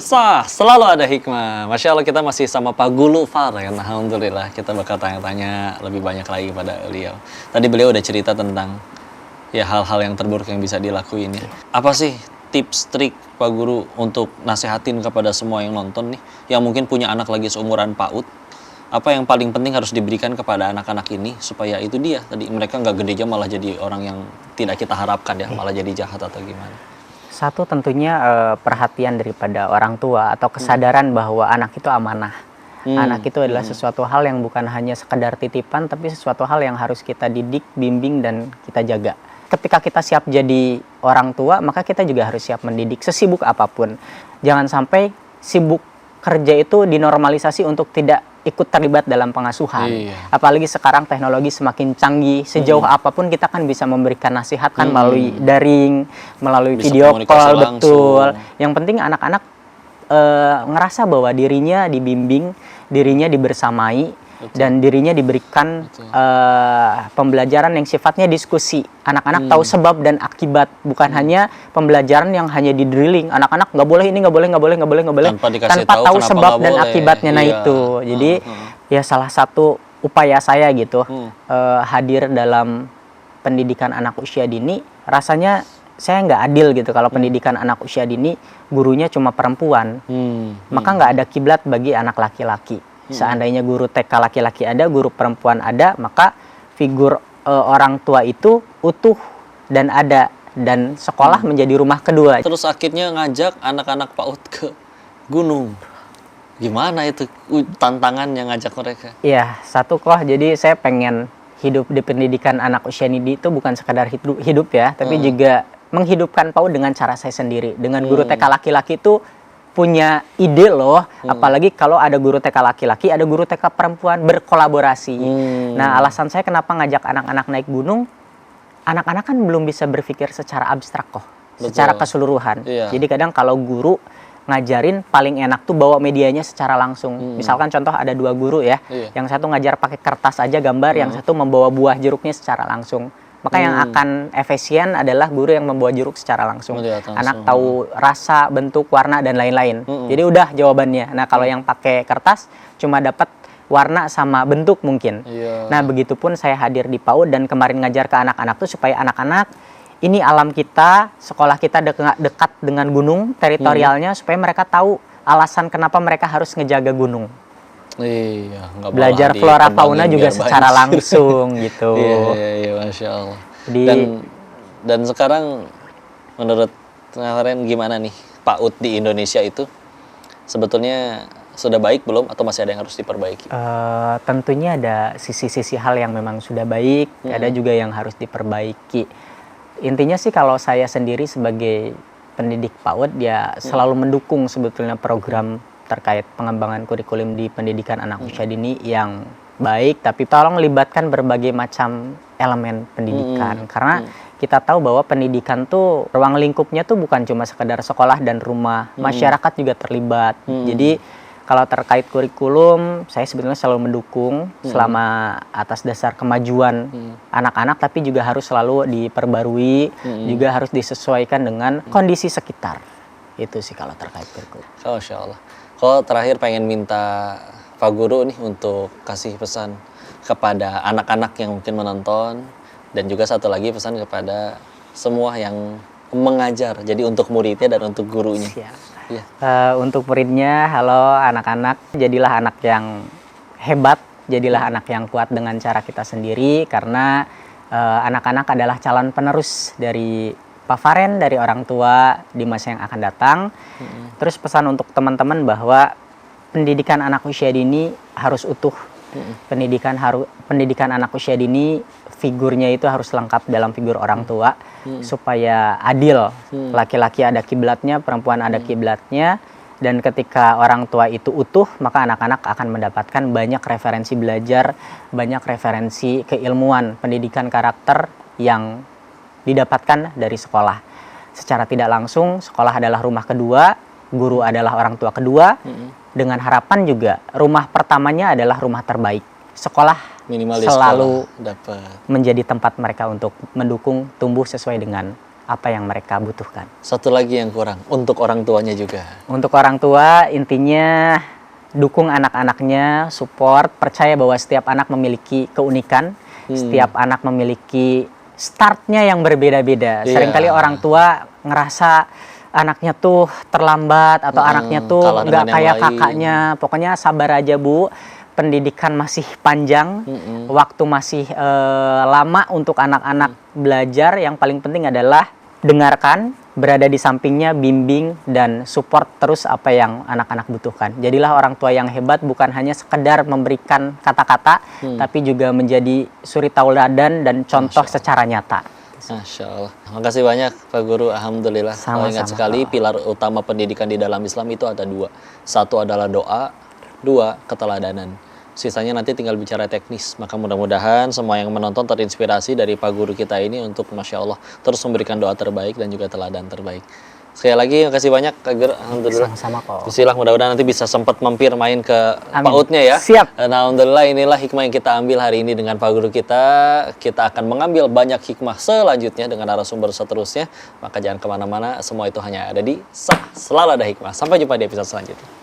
Selalu ada hikmah. Masya Allah, kita masih sama Pak Gulu Far ya. Alhamdulillah, kita bakal tanya-tanya lebih banyak lagi pada beliau. Tadi beliau udah cerita tentang ya hal-hal yang terburuk yang bisa dilakuin ya. Apa sih tips trik Pak Guru untuk nasehatin kepada semua yang nonton nih, yang mungkin punya anak lagi seumuran PAUD? Apa yang paling penting harus diberikan kepada anak-anak ini supaya itu dia tadi mereka nggak gede aja malah jadi orang yang tidak kita harapkan ya, malah jadi jahat atau gimana? Satu tentunya perhatian daripada orang tua atau kesadaran bahwa anak itu amanah. Anak itu adalah sesuatu hal yang bukan hanya sekedar titipan, tapi sesuatu hal yang harus kita didik, bimbing, dan kita jaga. Ketika kita siap jadi orang tua, maka kita juga harus siap mendidik sesibuk apapun. Jangan sampai sibuk kerja itu dinormalisasi untuk tidak ikut terlibat dalam pengasuhan. Iya. Apalagi sekarang teknologi semakin canggih, sejauh apapun kita kan bisa memberikan nasihat kan melalui daring, melalui bisa video call, betul. Yang penting anak-anak ngerasa bahwa dirinya dibimbing, dirinya dibersamai, betul. Dan dirinya diberikan pembelajaran yang sifatnya diskusi. Anak-anak tahu sebab dan akibat, bukan hanya pembelajaran yang hanya di drilling. Anak-anak nggak boleh ini, nggak boleh, tanpa tahu sebab dan akibatnya. Nah itu, jadi ya salah satu upaya saya gitu hadir dalam pendidikan anak usia dini. Rasanya saya nggak adil gitu kalau pendidikan anak usia dini gurunya cuma perempuan, maka nggak ada kiblat bagi anak laki-laki. Seandainya guru TK laki-laki ada, guru perempuan ada, maka figur orang tua itu utuh dan ada, dan sekolah menjadi rumah kedua. Terus akhirnya ngajak anak-anak PAUD ke gunung. Gimana itu tantangan yang ngajak mereka? Iya, satu kok. Jadi saya pengen hidup di pendidikan anak usia dini itu bukan sekadar hidup ya, tapi juga menghidupkan PAUD dengan cara saya sendiri. Dengan guru TK laki-laki itu punya ide loh, apalagi kalau ada guru TK laki-laki, ada guru TK perempuan berkolaborasi. Nah, alasan saya kenapa ngajak anak-anak naik gunung, anak-anak kan belum bisa berpikir secara abstrak kok, secara keseluruhan. Iya. Jadi kadang kalau guru ngajarin paling enak tuh bawa medianya secara langsung. Misalkan contoh ada 2 guru ya, yang satu ngajar pakai kertas aja gambar, yang satu membawa buah jeruknya secara langsung. Maka yang akan efisien adalah guru yang membawa jeruk secara langsung. Anak tahu rasa, bentuk, warna, dan lain-lain. Jadi udah jawabannya. Nah kalau yang pakai kertas cuma dapat warna sama bentuk mungkin. Nah begitupun saya hadir di PAUD dan kemarin ngajar ke anak-anak tuh supaya anak-anak ini alam kita, sekolah kita dekat dengan gunung teritorialnya, supaya mereka tahu alasan kenapa mereka harus ngejaga gunung. Iya, belajar flora fauna juga secara langsung gitu. Iya, Masya Allah. Dan sekarang menurut kalian gimana nih PAUD di Indonesia itu sebetulnya sudah baik belum atau masih ada yang harus diperbaiki? Tentunya ada sisi-sisi hal yang memang sudah baik, ada juga yang harus diperbaiki. Intinya sih kalau saya sendiri sebagai pendidik PAUD ya selalu mendukung sebetulnya program terkait pengembangan kurikulum di pendidikan anak usia dini yang baik, tapi tolong libatkan berbagai macam elemen pendidikan, karena kita tahu bahwa pendidikan tuh ruang lingkupnya tuh bukan cuma sekedar sekolah dan rumah, masyarakat juga terlibat. Jadi kalau terkait kurikulum, saya sebetulnya selalu mendukung selama atas dasar kemajuan anak-anak, tapi juga harus selalu diperbarui, juga harus disesuaikan dengan kondisi sekitar. Itu sih kalau terkait kurikulum. Masya Allah. Kalau terakhir pengen minta Pak Guru nih untuk kasih pesan kepada anak-anak yang mungkin menonton, dan juga satu lagi pesan kepada semua yang mengajar, jadi untuk muridnya dan untuk gurunya. Ya. Untuk muridnya, halo anak-anak, jadilah anak yang hebat, jadilah anak yang kuat dengan cara kita sendiri, karena anak-anak adalah calon penerus dari Pak Faren, dari orang tua di masa yang akan datang. Terus pesan untuk teman-teman bahwa pendidikan anak usia dini harus utuh. Pendidikan anak usia dini figurnya itu harus lengkap dalam figur orang tua, supaya adil. Laki-laki ada kiblatnya, perempuan ada kiblatnya, dan ketika orang tua itu utuh, maka anak-anak akan mendapatkan banyak referensi belajar, banyak referensi keilmuan, pendidikan karakter yang didapatkan dari sekolah. Secara tidak langsung, sekolah adalah rumah kedua, guru adalah orang tua kedua, dengan harapan juga rumah pertamanya adalah rumah terbaik. Sekolah minimal selalu dapat menjadi tempat mereka untuk mendukung tumbuh sesuai dengan apa yang mereka butuhkan. Satu lagi yang kurang, untuk orang tuanya juga. Untuk orang tua, intinya dukung anak-anaknya, support, percaya bahwa setiap anak memiliki keunikan, setiap anak memiliki startnya yang berbeda-beda. Iya. Seringkali orang tua ngerasa anaknya tuh terlambat atau anaknya tuh kalah nggak dengan yang kayak lain. kakaknya. Pokoknya sabar aja Bu, pendidikan masih panjang, waktu masih lama untuk anak-anak belajar. Yang paling penting adalah dengarkan, berada di sampingnya, bimbing, dan support terus apa yang anak-anak butuhkan. Jadilah orang tua yang hebat, bukan hanya sekedar memberikan kata-kata, tapi juga menjadi suri tauladan dan contoh secara nyata. Masya Allah. Makasih banyak Pak Guru. Alhamdulillah. Sama-sama. Ingat sekali pilar utama pendidikan di dalam Islam itu ada dua. Satu adalah doa, dua keteladanan. Sisanya nanti tinggal bicara teknis. Maka mudah-mudahan semua yang menonton terinspirasi dari Pak Guru kita ini untuk Masya Allah terus memberikan doa terbaik dan juga teladan terbaik. Sekali lagi makasih banyak Kak Guru. Alhamdulillah. Sama-sama kok. Bismillah, mudah-mudahan nanti bisa sempat mampir main ke Amin. PAUD-nya ya. Siap. Dan alhamdulillah inilah hikmah yang kita ambil hari ini dengan Pak Guru kita. Kita akan mengambil banyak hikmah selanjutnya dengan narasumber seterusnya. Maka jangan kemana-mana, semua itu hanya ada di Selalu Ada Hikmah. Sampai jumpa di episode selanjutnya.